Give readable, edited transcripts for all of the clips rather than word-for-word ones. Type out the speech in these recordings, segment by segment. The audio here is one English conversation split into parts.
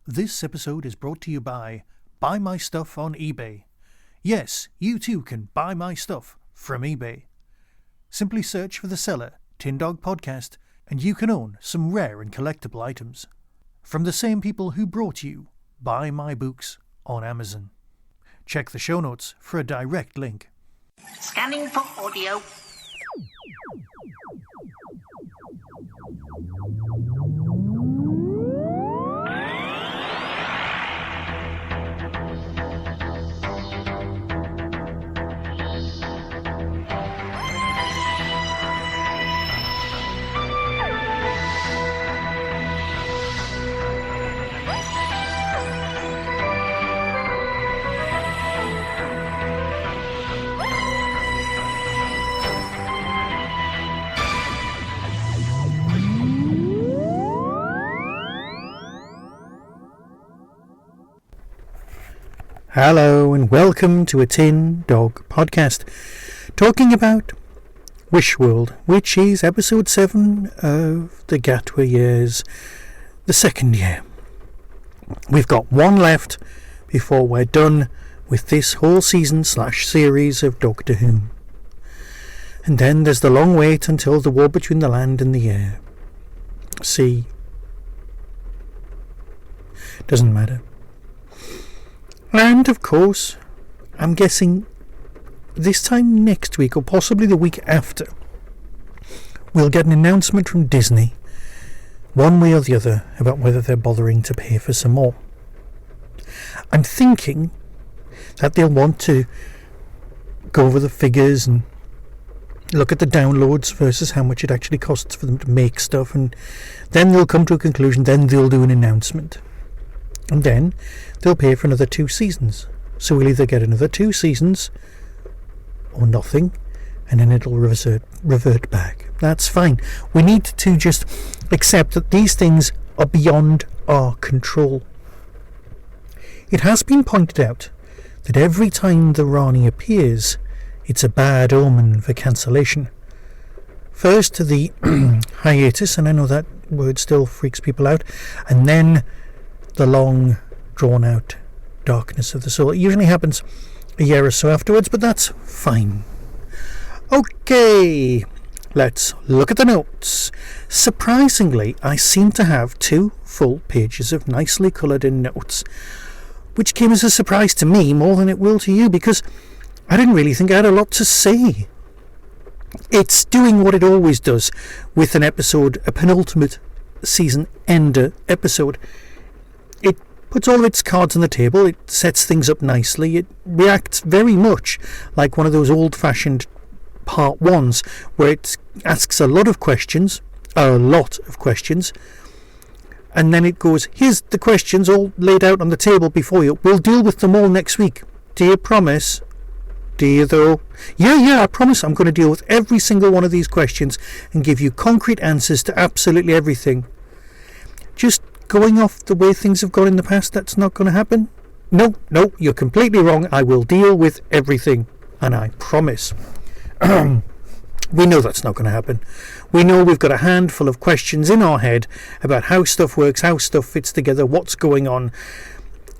This episode is brought to you by Buy My Stuff on eBay. Yes, you too can buy my stuff from eBay. Simply search for the seller, Tin Dog Podcast, and you can own some rare and collectible items. From the same people who brought you Buy My Books on Amazon. Check the show notes for a direct link. Scanning for audio. Hello and welcome to a Tin Dog Podcast, talking about Wish World, which is episode 7 of the Gatwa years, the second year. We've got one left before we're done with this whole season/series of Doctor Who. And then there's the long wait until the war between the land and the air. Sea. Doesn't matter. And, of course, I'm guessing this time next week, or possibly the week after, we'll get an announcement from Disney, one way or the other, about whether they're bothering to pay for some more. I'm thinking that they'll want to go over the figures and look at the downloads versus how much it actually costs for them to make stuff, and then they'll come to a conclusion, then they'll do an announcement. And then they'll pay for another 2 seasons. So we'll either get another 2 seasons or nothing, and then it'll revert back. That's fine. We need to just accept that these things are beyond our control. It has been pointed out that every time the Rani appears, it's a bad omen for cancellation. First the hiatus, and I know that word still freaks people out, and then the long, drawn-out darkness of the soul. It usually happens a year or so afterwards, but that's fine. Okay, let's look at the notes. Surprisingly, I seem to have 2 full pages of nicely coloured-in notes, which came as a surprise to me more than it will to you, because I didn't really think I had a lot to say. It's doing what it always does with an episode, a penultimate season ender episode. It puts all of its cards on the table, it sets things up nicely, it reacts very much like one of those old-fashioned part 1s, where it asks a lot of questions, and then it goes, here's the questions all laid out on the table before you, we'll deal with them all next week. Do you promise? Do you though? Yeah, I promise I'm going to deal with every single one of these questions and give you concrete answers to absolutely everything. Just going off the way things have gone in the past, that's not going to happen? No, you're completely wrong. I will deal with everything, and I promise. We know that's not going to happen. We know we've got a handful of questions in our head about how stuff works, how stuff fits together, what's going on,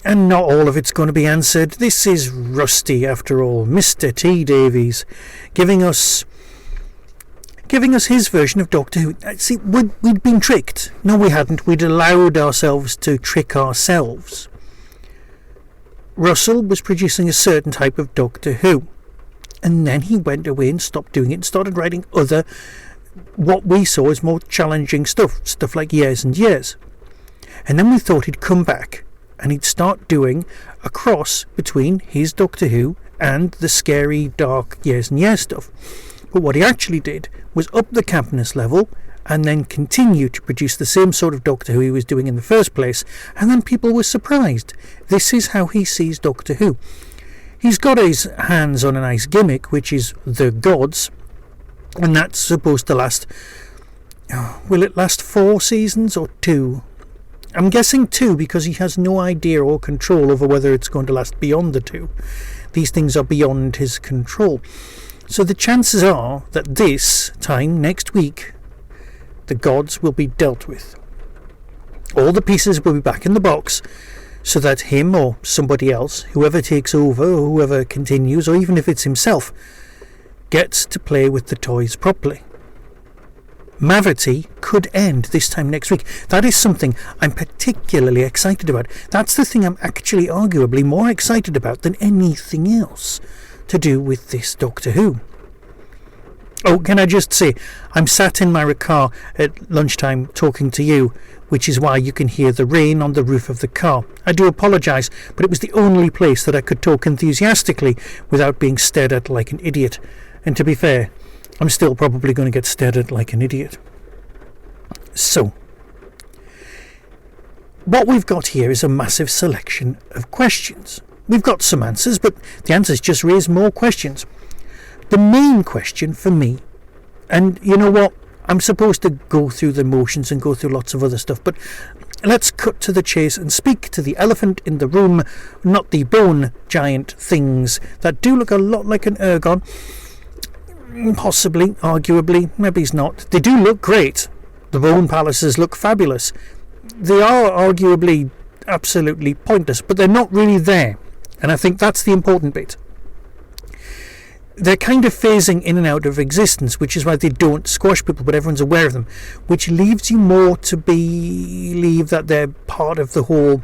and not all of it's going to be answered. This is Rusty, after all, Mr. T. Davies, giving us his version of Doctor Who. See, we'd been tricked. No, we hadn't. We'd allowed ourselves to trick ourselves. Russell was producing a certain type of Doctor Who, and then he went away and stopped doing it and started writing other, what we saw as more challenging stuff like Years and Years. And then we thought he'd come back and he'd start doing a cross between his Doctor Who and the scary, dark Years and Years stuff. But what he actually did was up the campness level and then continue to produce the same sort of Doctor Who he was doing in the first place, and then people were surprised. This is how he sees Doctor Who. He's got his hands on a nice gimmick, which is the gods, and that's supposed to last, will it last 4 seasons or 2? I'm guessing 2, because he has no idea or control over whether it's going to last beyond the 2. These things are beyond his control. So the chances are that this time, next week, the gods will be dealt with. All the pieces will be back in the box, so that him or somebody else, whoever takes over or whoever continues, or even if it's himself, gets to play with the toys properly. Mavity could end this time next week. That is something I'm particularly excited about. That's the thing I'm actually arguably more excited about than anything else to do with this Doctor Who. Oh, can I just say, I'm sat in my car at lunchtime talking to you, which is why you can hear the rain on the roof of the car. I do apologise, but it was the only place that I could talk enthusiastically without being stared at like an idiot. And to be fair, I'm still probably going to get stared at like an idiot. So, what we've got here is a massive selection of questions. We've got some answers, but the answers just raise more questions. The main question for me, and you know what, I'm supposed to go through the motions and go through lots of other stuff, but let's cut to the chase and speak to the elephant in the room, not the bone giant things that do look a lot like an ergon. Possibly, arguably, maybe it's not. They do look great. The bone palaces look fabulous. They are arguably absolutely pointless, but they're not really there. And I think that's the important bit. They're kind of phasing in and out of existence, which is why they don't squash people, but everyone's aware of them, which leaves you more to believe that they're part of the whole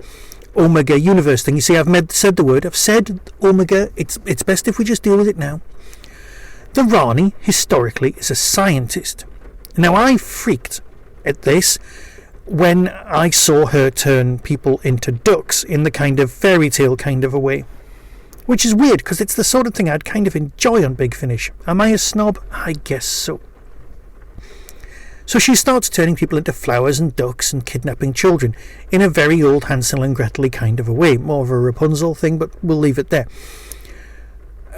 Omega universe thing. You see, I've said the word. I've said Omega. It's best if we just deal with it now. The Rani, historically, is a scientist. Now, I freaked at this when I saw her turn people into ducks in the kind of fairy tale kind of a way. Which is weird, because it's the sort of thing I'd kind of enjoy on Big Finish. Am I a snob? I guess so. So she starts turning people into flowers and ducks and kidnapping children in a very old Hansel and Gretel kind of a way. More of a Rapunzel thing, but we'll leave it there.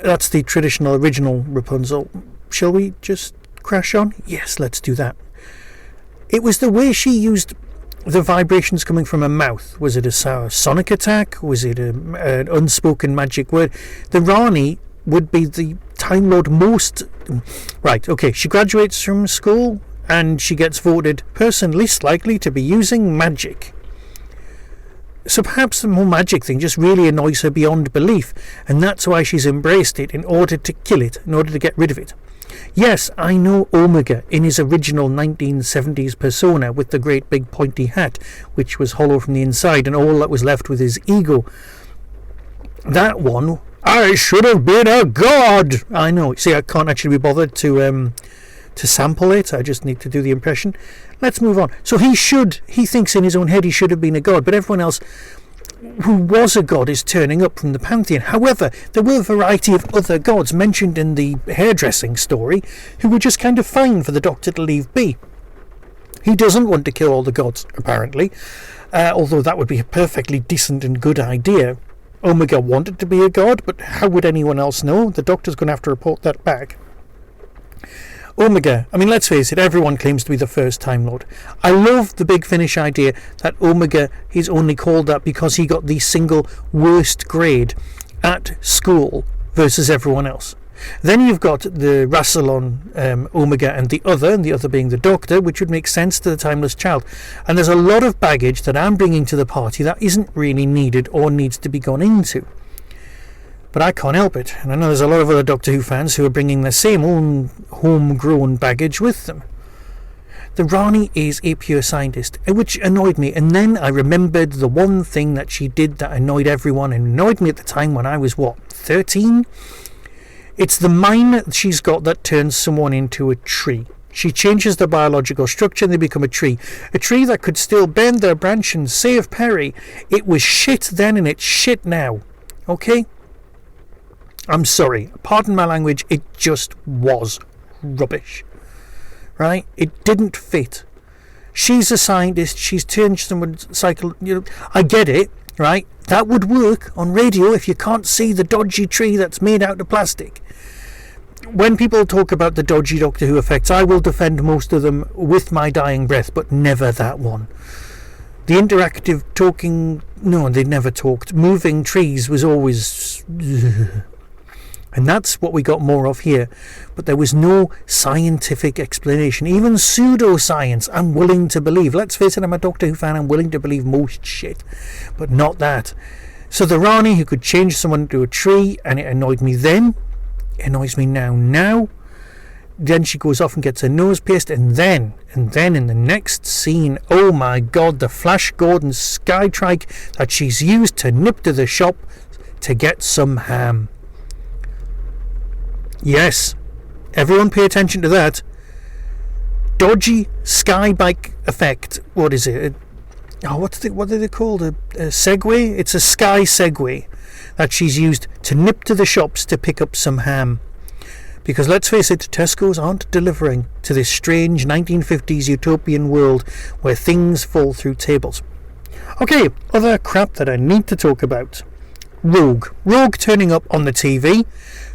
That's the traditional original Rapunzel. Shall we just crash on? Yes, let's do that. It was the way she used the vibrations coming from her mouth. Was it a sonic attack? Was it an unspoken magic word? The Rani would be the Time Lord most... Right, okay, she graduates from school and she gets voted person least likely to be using magic. So perhaps the more magic thing just really annoys her beyond belief, and that's why she's embraced it in order to kill it, in order to get rid of it. Yes, I know Omega in his original 1970s persona with the great big pointy hat, which was hollow from the inside, and all that was left with his ego. That one, I should have been a god! I know, see, I can't actually be bothered to sample it, I just need to do the impression. Let's move on. So he thinks in his own head he should have been a god, but everyone else who was a god is turning up from the pantheon. However, there were a variety of other gods mentioned in the hairdressing story who were just kind of fine for the Doctor to leave be. He doesn't want to kill all the gods, apparently, although that would be a perfectly decent and good idea. Omega wanted to be a god, but how would anyone else know? The Doctor's going to have to report that back. Omega, I mean, let's face it, everyone claims to be the first Time Lord. I love the Big Finish idea that Omega is only called that because he got the single worst grade at school versus everyone else. Then you've got the Rassilon, Omega and the other being the Doctor, which would make sense to the Timeless Child. And there's a lot of baggage that I'm bringing to the party that isn't really needed or needs to be gone into. But I can't help it, and I know there's a lot of other Doctor Who fans who are bringing the same own homegrown baggage with them. The Rani is a pure scientist, which annoyed me, and then I remembered the one thing that she did that annoyed everyone, and annoyed me at the time when I was, 13? It's the mind that she's got that turns someone into a tree. She changes their biological structure and they become a tree. A tree that could still bend their branch and save Perry. It was shit then and it's shit now. Okay? I'm sorry, pardon my language, it just was rubbish. Right? It didn't fit. She's a scientist, she's turned someone's cycle, I get it, right? That would work on radio if you can't see the dodgy tree that's made out of plastic. When people talk about the dodgy Doctor Who effects, I will defend most of them with my dying breath, but never that one. The interactive talking, no, they never talked. Moving trees was always... And that's what we got more of here. But there was no scientific explanation. Even pseudoscience, I'm willing to believe. Let's face it, I'm a Doctor Who fan. I'm willing to believe most shit. But not that. So the Rani who could change someone into a tree, and it annoyed me then. It annoys me now. Then she goes off and gets her nose pierced. And then in the next scene, oh my God, the Flash Gordon Skytrike that she's used to nip to the shop to get some ham. Yes, everyone pay attention to that. Dodgy sky bike effect. What is it? What are they called? A Segway? It's a sky Segway that she's used to nip to the shops to pick up some ham. Because let's face it, Tesco's aren't delivering to this strange 1950s utopian world where things fall through tables. Okay, other crap that I need to talk about. Rogue turning up on the TV,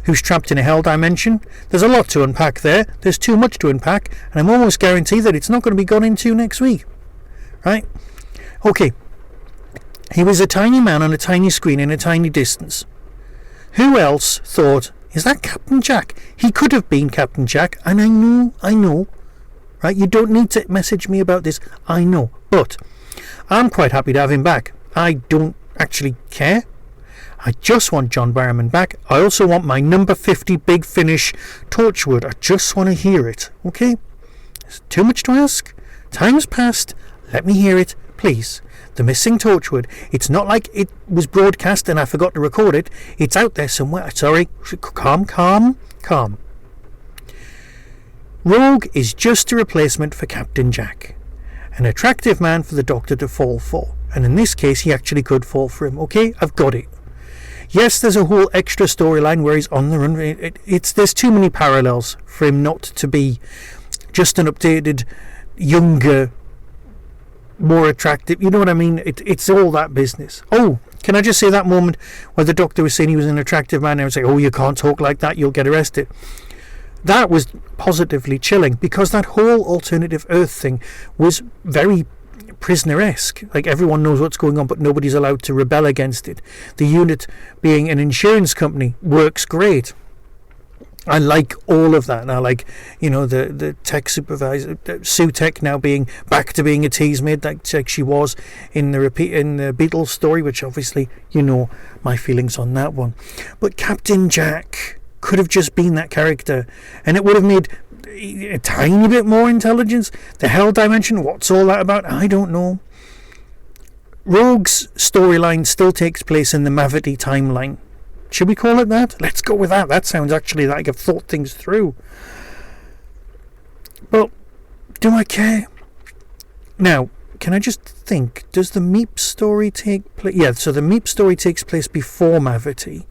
who's trapped in a hell dimension. There's a lot to unpack there. There's too much to unpack, and I'm almost guaranteed that it's not going to be gone into next week. Right? Okay. He was a tiny man on a tiny screen in a tiny distance. Who else thought, is that Captain Jack? He could have been Captain Jack, and I know. Right? You don't need to message me about this. I know. But I'm quite happy to have him back. I don't actually care. I just want John Barrowman back. I also want my number 50 Big Finish Torchwood. I just want to hear it. Okay? It's too much to ask. Time's passed. Let me hear it, please. The missing Torchwood. It's not like it was broadcast and I forgot to record it. It's out there somewhere. Sorry. Calm. Rogue is just a replacement for Captain Jack. An attractive man for the Doctor to fall for. And in this case, he actually could fall for him. Okay? I've got it. Yes, there's a whole extra storyline where he's on the run. There's too many parallels for him not to be just an updated, younger, more attractive. You know what I mean? It's all that business. Oh, can I just say that moment where the Doctor was saying he was an attractive man and I was like, oh, you can't talk like that, you'll get arrested. That was positively chilling because that whole alternative Earth thing was very prisoner-esque. Like everyone knows what's going on but nobody's allowed to rebel against it. The unit being an insurance company works great. I like all of that. And I like, the tech supervisor, Sue Tech now being back to being a tease maid like she was in the Beatles story, which obviously my feelings on that one. But Captain Jack could have just been that character and it would have made a tiny bit more intelligence. The hell dimension, what's all that about? I don't know. Rogue's storyline still takes place in the Mavity timeline. Should we call it that? Let's go with that. That sounds actually like I've thought things through. But do I care? Now, can I just think, does the Meep story take place? Yeah, so the Meep story takes place before Mavity.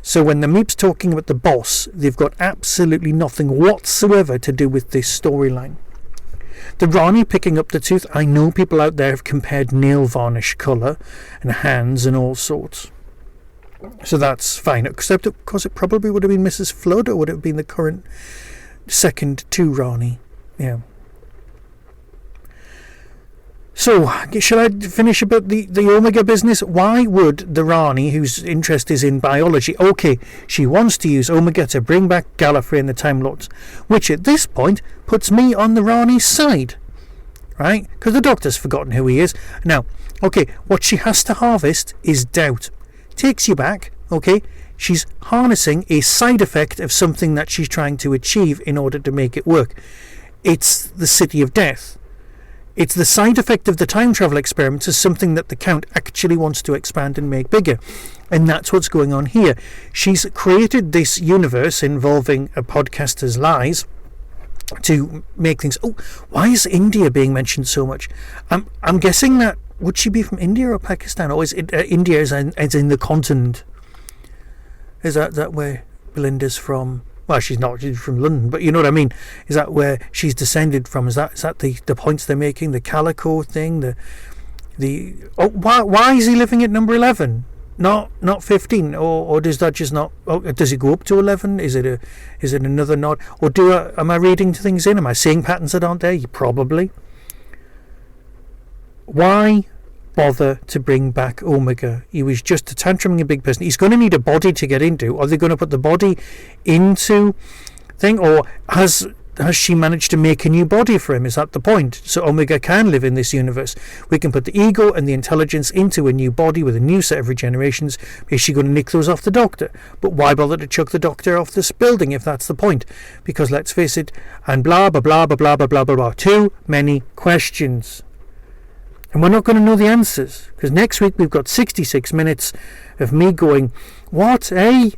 So when the Meep's talking about the boss, they've got absolutely nothing whatsoever to do with this storyline. The Rani picking up the tooth, I know people out there have compared nail varnish colour and hands and all sorts. So that's fine, except of course it probably would have been Mrs. Flood, or would it have been the current second to Rani? Yeah. So, shall I finish about the Omega business? Why would the Rani, whose interest is in biology, okay, she wants to use Omega to bring back Gallifrey and the Time Lords, which at this point puts me on the Rani's side, right? Because the Doctor's forgotten who he is. Now, okay, what she has to harvest is doubt. Takes you back, okay? She's harnessing a side effect of something that she's trying to achieve in order to make it work. It's the City of Death. It's the side effect of the time travel experiments is something that the Count actually wants to expand and make bigger. And that's what's going on here. She's created this universe involving a podcaster's lies to make things... Oh, why is India being mentioned so much? I'm guessing that... Would she be from India or Pakistan? Or is it, India as in the continent? Is that where Belinda's from? Well, she's not. She's from London, but you know what I mean. Is that where she's descended from? Is that the points they're making? The Calico thing. Why is he living at number 11? Not 15, or does that just not? Does it go up to 11? Is it another nod? Or am I reading things in? Am I seeing patterns that aren't there? Probably. Why bother to bring back Omega. He was just a tantruming a big person. He's going to need a body to get into. Are they going to put the body into thing, or has she managed to make a new body for him? Is that the point? So Omega can live in this universe. We can put the ego and the intelligence into a new body with a new set of regenerations. Is she going to nick those off the Doctor? But why bother to chuck the Doctor off this building if that's the point? Because let's face it, and blah blah blah blah blah blah blah blah blah. Too many questions. And we're not going to know the answers, because next week we've got 66 minutes of me going, what, eh?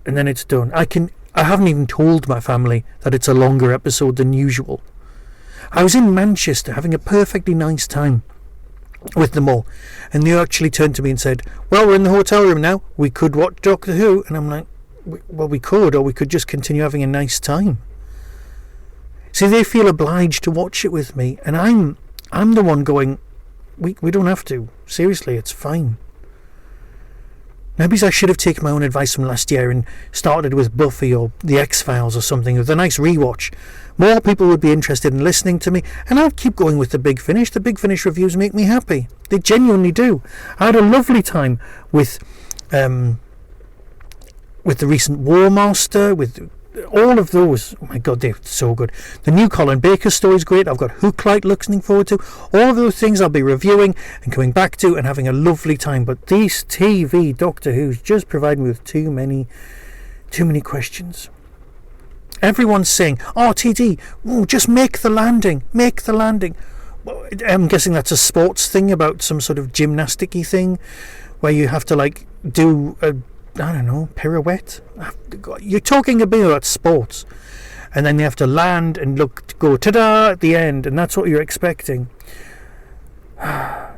And then it's done. I haven't even told my family that it's a longer episode than usual. I was in Manchester having a perfectly nice time with them all, and they actually turned to me and said, well, we're in the hotel room now, we could watch Doctor Who. And I'm like, well, we could, or we could just continue having a nice time. See, they feel obliged to watch it with me, and I'm the one going, we don't have to. Seriously, it's fine. Maybe I should have taken my own advice from last year and started with Buffy or The X-Files or something with a nice rewatch. More people would be interested in listening to me, and I'd keep going with The Big Finish. The Big Finish reviews make me happy. They genuinely do. I had a lovely time with the recent War Master, with all of those. Oh my god, they're so good. The new Colin Baker story is great. I've got Hooklight looking forward to. All of those things I'll be reviewing and coming back to and having a lovely time. But these TV Doctor Who's just provide me with too many questions. Everyone's saying, oh, TD, just make the landing. Well, I'm guessing that's a sports thing about some sort of gymnastic-y thing where you have to like do a, I don't know, pirouette. You're talking about sports, and then you have to land and go ta-da at the end, and that's what you're expecting.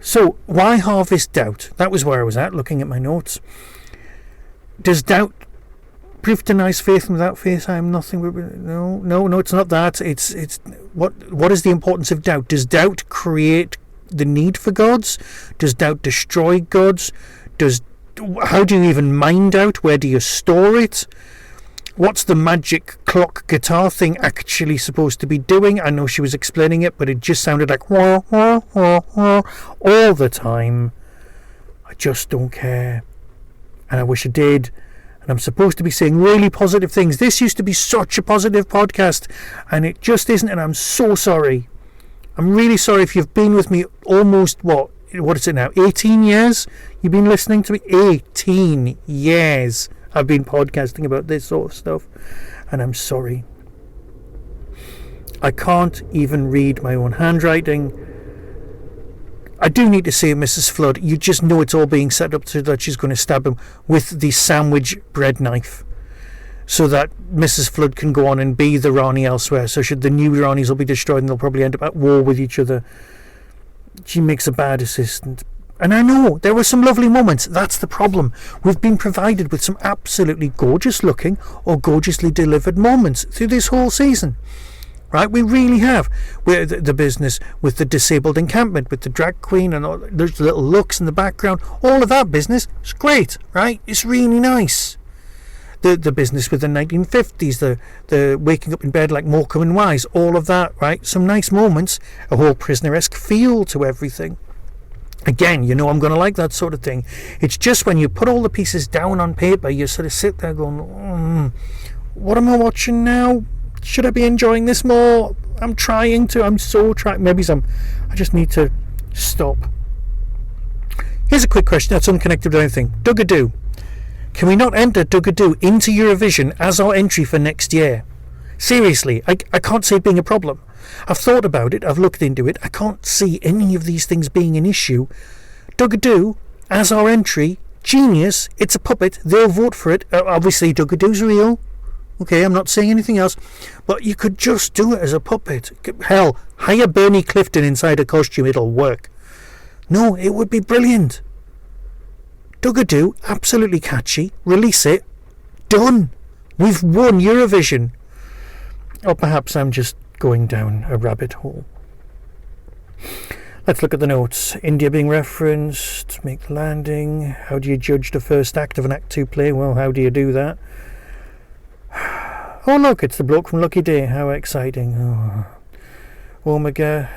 So why harvest doubt? That was where I was at, looking at my notes. Does doubt proof denies faith, and without faith I am nothing? No, it's not that. It's what is the importance of doubt? Does doubt create the need for gods? Does doubt destroy gods? How do you even mine doubt? Where do you store it? What's the magic clock guitar thing actually supposed to be doing? I know she was explaining it, but it just sounded like wah, wah, wah, wah, all the time. I just don't care. And I wish I did. And I'm supposed to be saying really positive things. This used to be such a positive podcast, and it just isn't, and I'm so sorry. I'm really sorry if you've been with me almost, what is it now, 18 years? You've been listening to me? 18 years I've been podcasting about this sort of stuff, and I'm sorry. I can't even read my own handwriting. I do need to say, Mrs. Flood, you just know it's all being set up so that she's going to stab him with the sandwich bread knife, so that Mrs. Flood can go on and be the Rani elsewhere. So should the new Ranis will be destroyed, and they'll probably end up at war with each other. She makes a bad assistant. And I know there were some lovely moments. That's the problem. We've been provided with some absolutely gorgeous looking or gorgeously delivered moments through this whole season. Right? We really have. We're the business with the disabled encampment, with the drag queen and all those little looks in the background. All of that business is great, right? It's really nice. The business with the 1950s, the waking up in bed like Morecambe and Wise, all of that, right? Some nice moments, a whole prisoner-esque feel to everything. Again, you know I'm going to like that sort of thing. It's just when you put all the pieces down on paper, you sort of sit there going, what am I watching now? Should I be enjoying this more? I'm so trying. Maybe I just need to stop. Here's a quick question that's unconnected with anything. Dug-a-doo. Can we not enter Dug-a-doo into Eurovision as our entry for next year? Seriously, I can't see it being a problem. I've thought about it, I've looked into it, I can't see any of these things being an issue. Dug-a-doo as our entry, genius, it's a puppet, they'll vote for it. Obviously Dug-a-doo's real. Okay, I'm not saying anything else, but you could just do it as a puppet. Hell, hire Bernie Clifton inside a costume, it'll work. No, it would be brilliant. Dug-a-doo, absolutely catchy, release it, done. We've won Eurovision. Or perhaps I'm just going down a rabbit hole. Let's look at the notes. India being referenced, make the landing. How do you judge the first act of an Act 2 play? Well, how do you do that? Oh look, it's the bloke from Lucky Day. How exciting. Oh. Omega.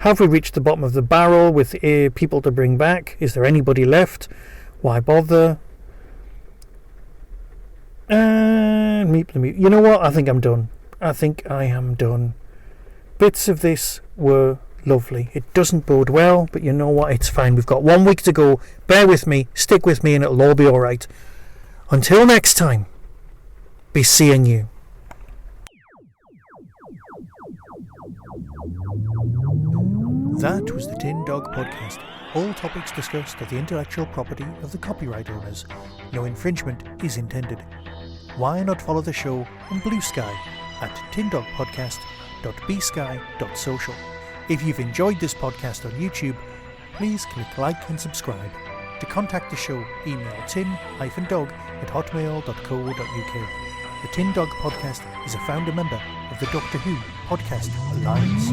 Have we reached the bottom of the barrel with people to bring back? Is there anybody left? Why bother? And you know what? I think I'm done. I think I am done. Bits of this were lovely. It doesn't bode well, but you know what? It's fine. We've got 1 week to go. Bear with me, stick with me, and it'll all be alright. Until next time, be seeing you. That was the Tin Dog Podcast. All topics discussed are the intellectual property of the copyright owners. No infringement is intended. Why not follow the show on Blue Sky at tindogpodcast.bsky.social. If you've enjoyed this podcast on YouTube, please click like and subscribe. To contact the show, email tin-dog@hotmail.co.uk. The Tin Dog Podcast is a founder member of the Doctor Who Podcast Alliance.